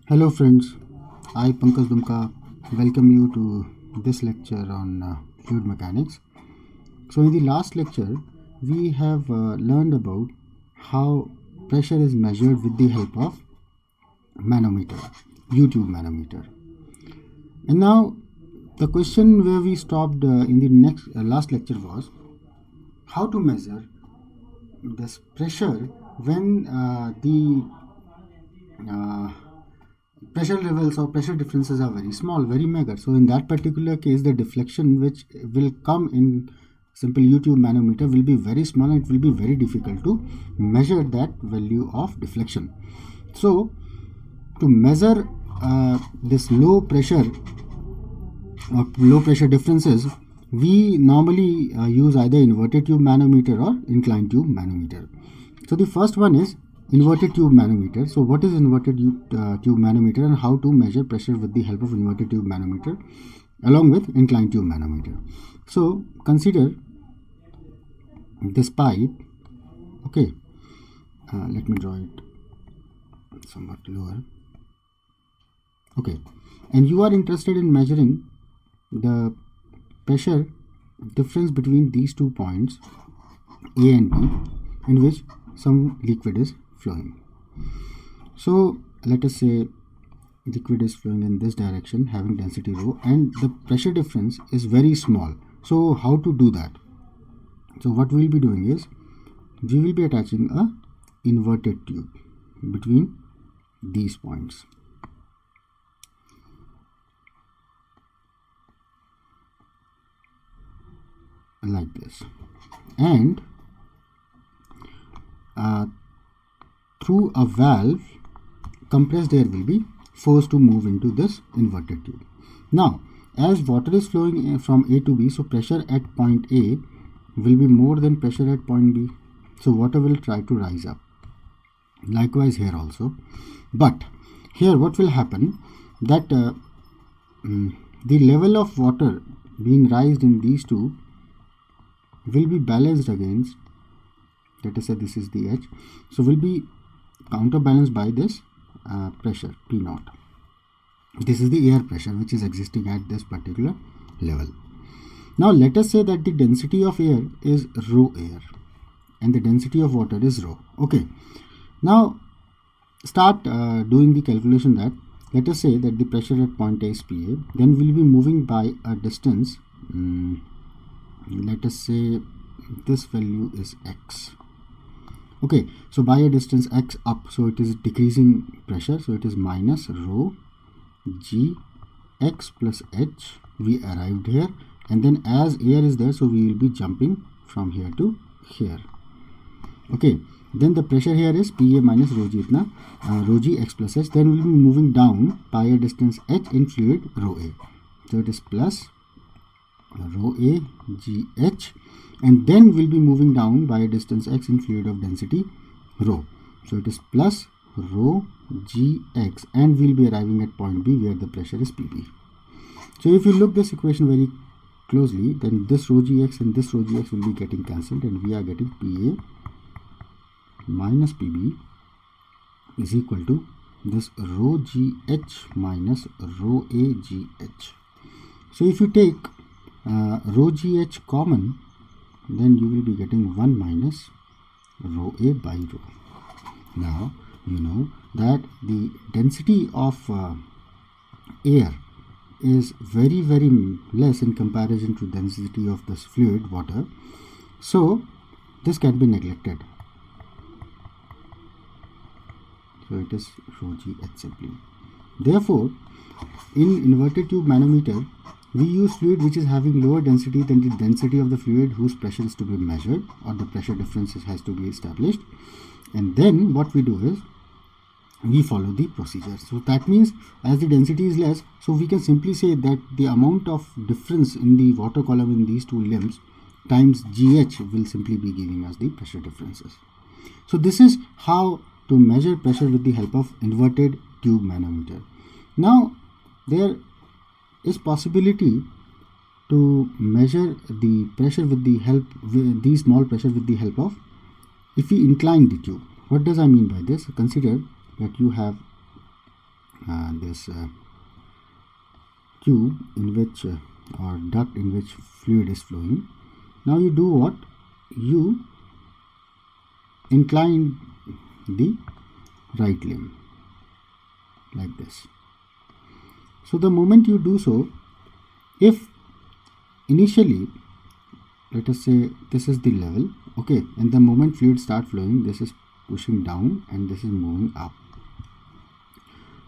Hello friends, I Pankaj Dumka welcome you to this lecture on fluid mechanics. So in the last lecture we have learned about how pressure is measured with the help of manometer, U-tube manometer. And now the question where we stopped in the last lecture was how to measure this pressure when the uh, pressure levels or pressure differences are very small, very meager. So in that particular case, the deflection which will come in simple U-tube manometer will be very small and it will be very difficult to measure that value of deflection. So to measure this low pressure or low pressure differences, we normally use either inverted tube manometer or inclined tube manometer. So the first one is inverted tube manometer. So what is inverted tube manometer and how to measure pressure with the help of inverted tube manometer along with inclined tube manometer. So consider this pipe. Okay, let me draw it somewhat lower. Okay, and you are interested in measuring the pressure difference between these 2 points A and B in which some liquid is flowing. So let us say liquid is flowing in this direction having density rho and the pressure difference is very small. So how to do that? So what we will be doing is we will be attaching a inverted tube between these points. Like this, and through a valve compressed air will be forced to move into this inverted tube. Now as water is flowing from A to B, so pressure at point A will be more than pressure at point B, so water will try to rise up. Likewise here also, but here what will happen that the level of water being raised in these two will be balanced against, let us say this is the H, so will be counterbalanced by this pressure P naught. This is the air pressure which is existing at this particular level. Now let us say that the density of air is rho air and the density of water is rho. Okay, now start doing the calculation that let us say that the pressure at point A is PA, then we will be moving by a distance, let us say this value is x. Okay, so by a distance x up, so it is decreasing pressure, so it is minus rho g x plus h. We arrived here, and then as air is there, so we will be jumping from here to here. Okay, then the pressure here is Pa minus rho g, rho g x plus h. Then we will be moving down by a distance h in fluid rho a, so it is plus rho a g h, and then we'll be moving down by a distance x in fluid of density rho, so it is plus rho g x, and we'll be arriving at point B where the pressure is Pb. So if you look this equation very closely, then this rho g x and this rho g x will be getting cancelled, and we are getting Pa minus Pb is equal to this rho g h minus rho a g h. So if you take rho gh common, then you will be getting 1 minus rho a by rho. Now you know that the density of air is very less in comparison to density of this fluid water, so this can be neglected. So it is rho g h simply. Therefore in inverted tube manometer we use fluid which is having lower density than the density of the fluid whose pressure is to be measured, or the pressure differences has to be established, and then what we do is we follow the procedure. So that means as the density is less, so we can simply say that the amount of difference in the water column in these two limbs times GH will simply be giving us the pressure differences. So this is how to measure pressure with the help of inverted tube manometer. Now there is possibility to measure the pressure with the help the small pressure with the help of, if we incline the tube. What does I mean by this? Consider that you have this tube in which or duct in which fluid is flowing. Now you do what? You incline the right limb like this. So the moment you do so, if initially, let us say this is the level, okay, and the moment fluid start flowing, this is pushing down and this is moving up.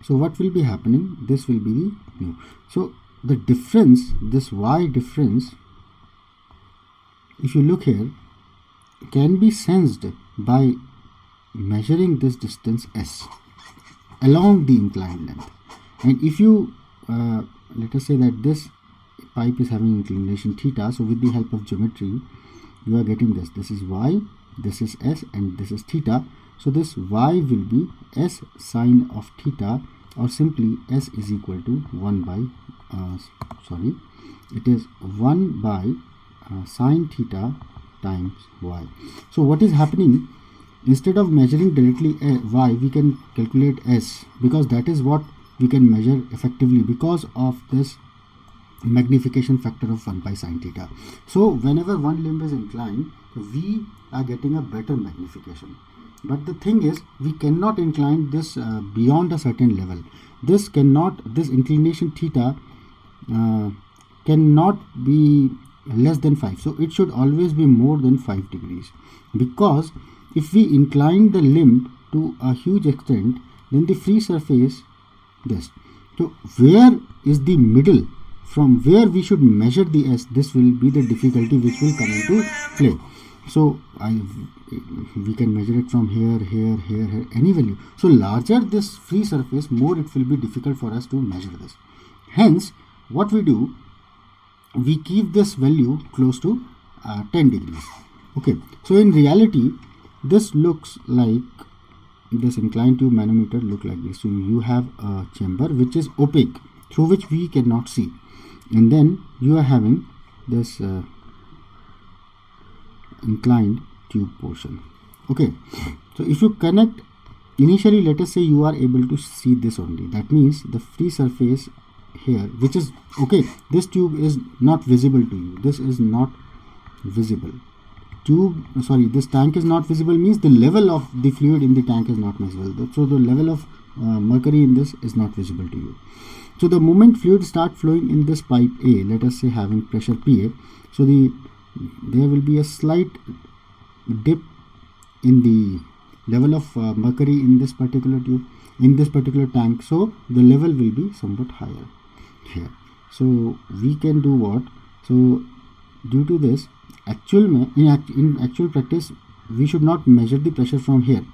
So what will be happening? This will be the mu. So the difference, this y difference, if you look here, can be sensed by measuring this distance s along the inclined length. And if you let us say that this pipe is having inclination theta, so with the help of geometry you are getting this. This is y, this is s, and this is theta. So this y will be s sine of theta, or simply s is equal to 1 by it is 1 by sine theta times y. So what is happening, instead of measuring directly y, we can calculate s, because that is what we can measure effectively because of this magnification factor of 1 by sine theta. So whenever one limb is inclined, we are getting a better magnification. But the thing is, we cannot incline this beyond a certain level. This inclination theta cannot be less than 5. So it should always be more than 5 degrees. Because if we incline the limb to a huge extent, then the free surface, this. So where is the middle from where we should measure the s? This will be the difficulty which will come into play. So we can measure it from here, any value. So larger this free surface, more it will be difficult for us to measure this. Hence, what we do, we keep this value close to 10 degrees. Okay, so in reality, this looks like, this inclined tube manometer look like this. So you have a chamber which is opaque, through which we cannot see, and then you are having this inclined tube portion. Okay, so if you connect, initially let us say you are able to see this only, that means the free surface here, which is okay, this tube is not visible to you, this is not visible, this tank is not visible, means the level of the fluid in the tank is not visible. So the level of mercury in this is not visible to you. So the moment fluid start flowing in this pipe A, let us say having pressure PA, so there will be a slight dip in the level of mercury in this particular tube, in this particular tank. So the level will be somewhat higher here. So we can do what? So due to this, in actual practice, we should not measure the pressure from here,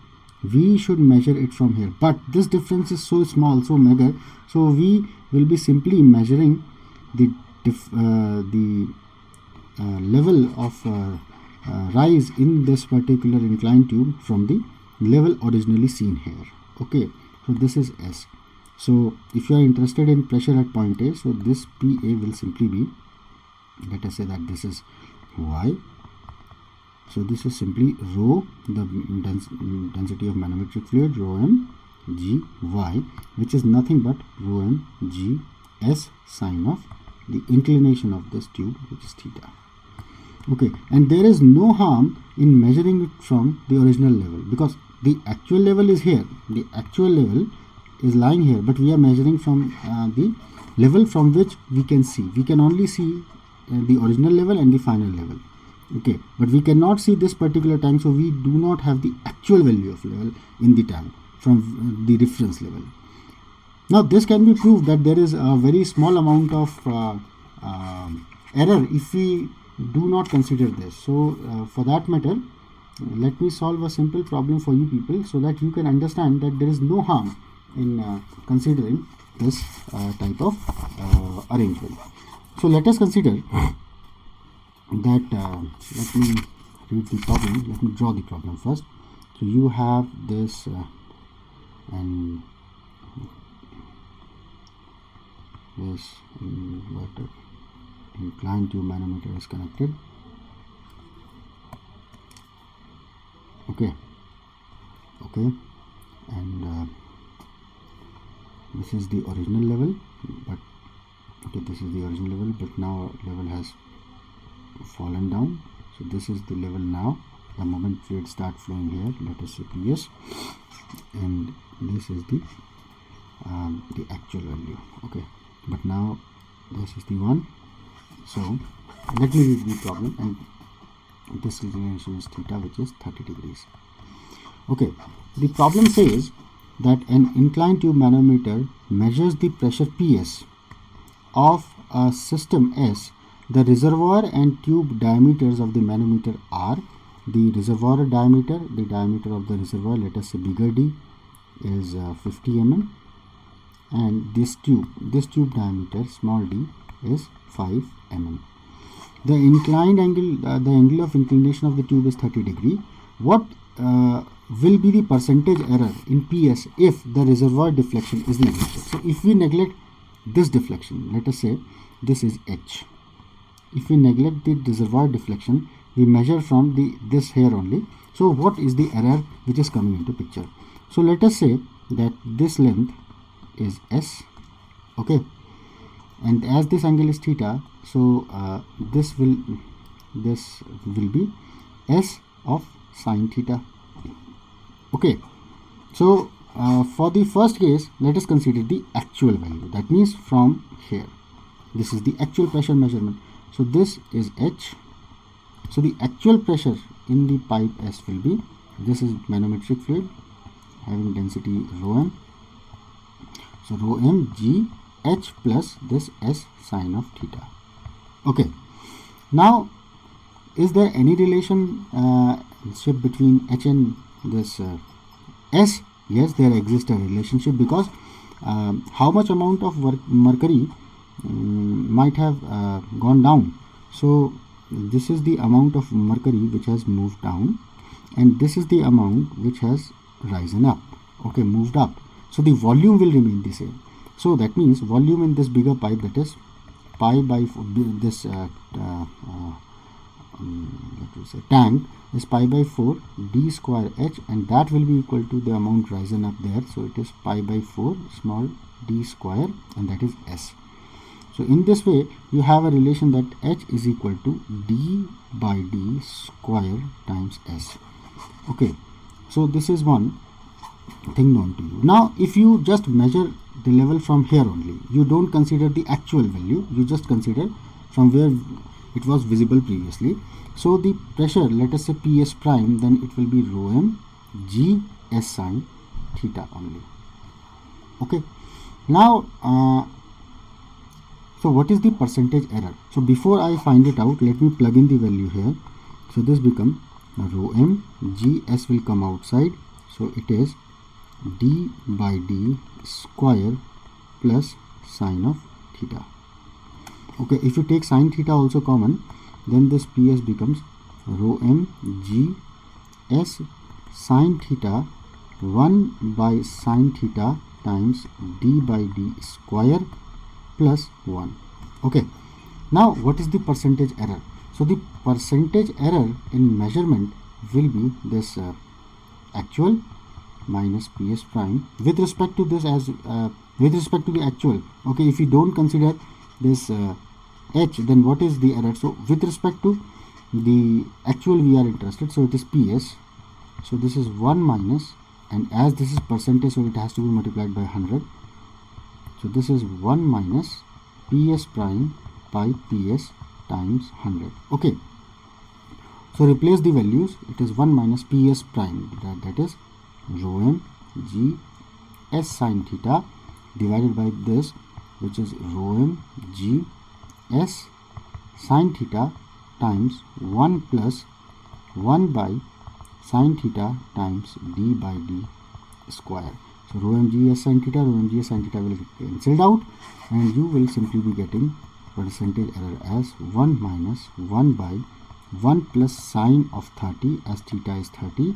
we should measure it from here, but this difference is so small, so mega, so we will be simply measuring the level of rise in this particular inclined tube from the level originally seen here. Okay, so this is S. So if you are interested in pressure at point A, so this PA will simply be, let us say that this is Y. So this is simply rho, the density of manometric fluid, rho m g y, which is nothing but rho m g s sine of the inclination of this tube, which is theta. Okay, and there is no harm in measuring it from the original level, because the actual level is here, the actual level is lying here, but we are measuring from the level from which we can see. We can only see the original level and the final level. Okay, but we cannot see this particular tank, so we do not have the actual value of level in the tank from the reference level. Now this can be proved that there is a very small amount of error if we do not consider this. So for that matter, let me solve a simple problem for you people, so that you can understand that there is no harm in considering this type of arrangement. So let us consider that, let me read the problem, let me draw the problem first. So you have this and this inverted inclined tube manometer is connected. Okay, and this is the original level, but okay, this is the original level, but now level has fallen down. So this is the level now. The moment fluid start flowing here, let us say PS, and this is the actual value. Okay, but now this is the one. So let me read the problem, and this inclination is theta, which is 30 degrees. Okay, the problem says that an inclined tube manometer measures the pressure PS of a system S. The reservoir and tube diameters of the manometer are the reservoir diameter, the diameter of the reservoir, let us say bigger D, is 50 mm, and this tube diameter, small d, is 5 mm. The inclined angle, the angle of inclination of the tube is 30 degree. What will be the percentage error in PS if the reservoir deflection is neglected? So if we neglect this deflection, let us say this is H. If we neglect the reservoir deflection, we measure from this here only. So what is the error which is coming into picture? So let us say that this length is S, okay, and as this angle is theta, so this will be S of sine theta. Okay, so for the first case, let us consider the actual value. That means from here, this is the actual pressure measurement. So this is H. So the actual pressure in the pipe S will be, this is manometric fluid having density rho m. So rho m G H plus this S sine of theta. Okay. Now, is there any relationship between H and this S? Yes, there exists a relationship, because how much amount of mercury might have gone down. So this is the amount of mercury which has moved down, and this is the amount which has risen up, okay, moved up. So the volume will remain the same. So that means volume in this bigger pipe, that is pi by this tank is pi by 4 d square H, and that will be equal to the amount risen up there. So it is pi by 4 small d square, and that is S. So in this way, you have a relation that H is equal to d by d square times S. Okay, so this is one thing known to you. Now, if you just measure the level from here only, you don't consider the actual value, you just consider from where it was visible previously. So the pressure, let us say PS prime, then it will be rho m G S sine theta only. Okay, now so what is the percentage error? So before I find it out, let me plug in the value here. So this become rho m G S will come outside, so it is d by d square plus sine of theta. Okay, if you take sine theta also common, then this PS becomes rho m G S sine theta 1 by sine theta times d by d square plus 1. Okay, now what is the percentage error? So the percentage error in measurement will be this actual minus PS prime with respect to this, as with respect to the actual. Okay, if you don't consider this H, then what is the error? So with respect to the actual we are interested, so it is PS. So this is 1 minus, and as this is percentage, so it has to be multiplied by 100. So this is 1 minus PS prime by PS times 100. Okay, so replace the values. It is 1 minus PS prime, that is rho m G S sine theta divided by this, which is rho m G S sine theta times 1 plus 1 by sine theta times d by d square. So rho m G S sine theta, rho m G S sine theta will get cancelled out, and you will simply be getting percentage error as 1 minus 1 by 1 plus sine of 30, as theta is 30,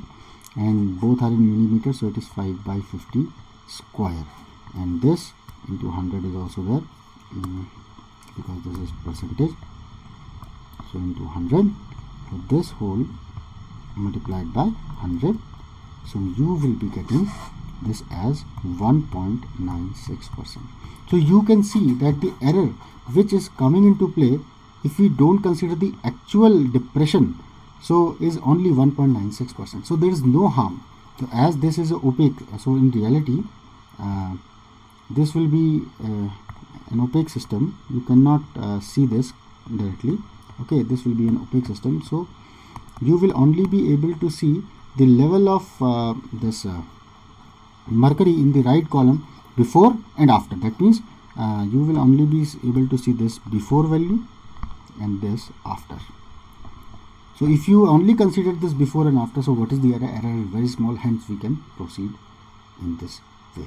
and both are in millimeters, so it is 5 by 50 square, and this into 100 is also there, because this is percentage, so into 100, so this whole multiplied by 100, so you will be getting this as 1.96%. So you can see that the error which is coming into play, if we don't consider the actual depression, so is only 1.96%. So there is no harm. So as this is opaque, so in reality this will be an opaque system. You cannot see this directly. Okay, this will be an opaque system. So you will only be able to see the level of this mercury in the right column before and after. That means you will only be able to see this before value and this after. So if you only consider this before and after, so what is the error? Error is very small, hence we can proceed in this way.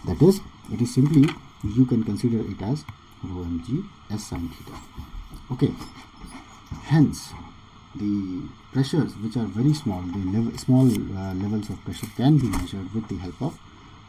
That is, it is simply, you can consider it as rho mg s sin theta. Okay, hence the pressures which are very small, the small levels of pressure can be measured with the help of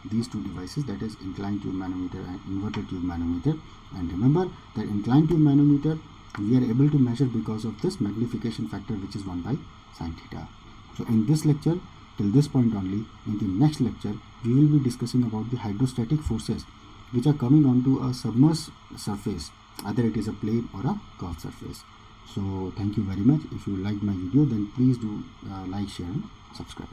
these two devices, that is inclined tube manometer and inverted tube manometer. And remember that inclined tube manometer we are able to measure because of this magnification factor, which is 1 by sin theta. So in this lecture, till this point only. In the next lecture, we will be discussing about the hydrostatic forces which are coming onto a submerged surface, either it is a plane or a curved surface. So thank you very much. If you liked my video, then please do like, share and subscribe.